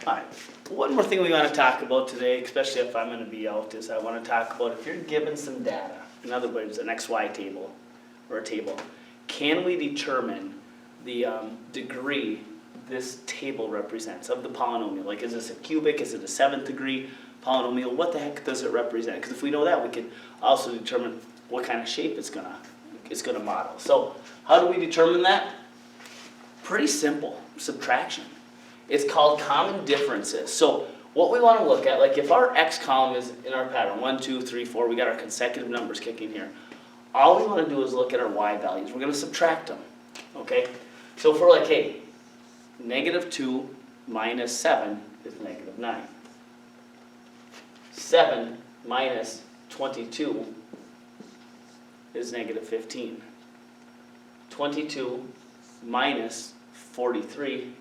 Alright, one more thing we want to talk about today, especially if I'm going to be out, is I want to talk about if you're given some data, in other words, an XY table or a table, can we determine the degree this table represents of the polynomial? Like, is this a cubic? Is it a 7th degree polynomial? What the heck does it represent? Because if we know that, we can also determine what kind of shape it's gonna model. So how do we determine that? Pretty simple, subtraction. It's called common differences. So what we want to look at, like if our x column is in our pattern, 1, 2, 3, 4, we got our consecutive numbers kicking here. All we want to do is look at our y values. We're going to subtract them, okay? So if we're like, hey, -2 minus 7 is -9. 7 minus 22 is -15. 22 minus 43,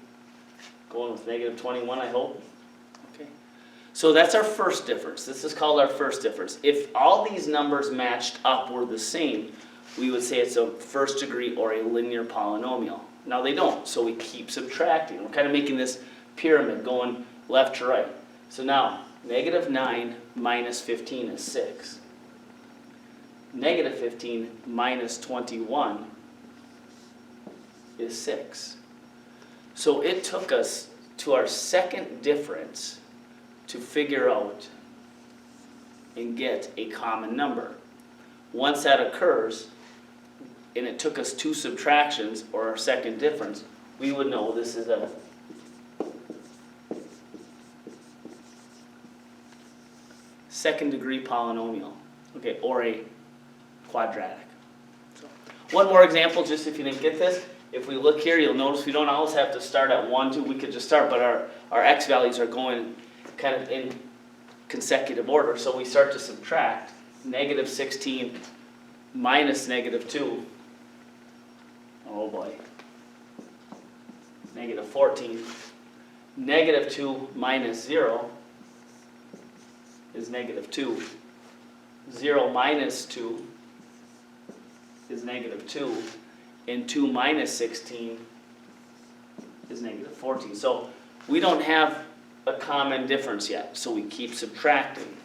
going with -21, I hope. Okay. So that's our first difference. This is called our first difference. If all these numbers matched up were the same, we would say it's a first degree or a linear polynomial. Now they don't, so we keep subtracting. We're kind of making this pyramid going left to right. So now, -9 minus 15 is 6. -15 minus 21 is 6. So it took us to our second difference to figure out and get a common number. Once that occurs, and it took us 2 subtractions, or our second difference, we would know this is a second degree polynomial, okay, or a quadratic. So, one more example, just if you didn't get this. If we look here, you'll notice we don't always have to start at 1, 2, we could just start, but our x values are going kind of in consecutive order, so we start to subtract. -16 minus -2, oh boy, -14. -2 minus 0 is -2. 0 minus 2 is -2. And 2 minus 16 is -14. So we don't have a common difference yet, so we keep subtracting.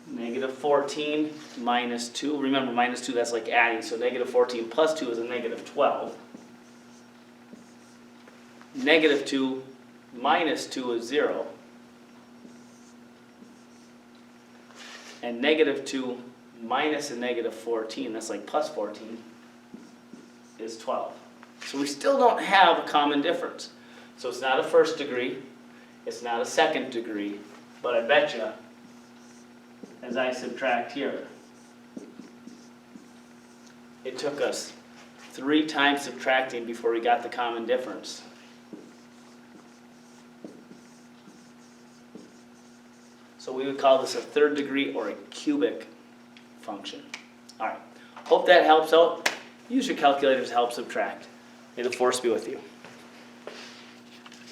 -14 minus 2, remember minus 2, that's like adding, so -14 plus 2 is a -12. -2 minus 2 is 0. And -2 minus a -14, that's like plus 14, is 12. So we still don't have a common difference. So it's not a first degree, it's not a second degree, but I bet you, as I subtract here, it took us 3 times subtracting before we got the common difference. So we would call this a third degree or a cubic function. All right, hope that helps out. Use your calculator to help subtract. May the force be with you.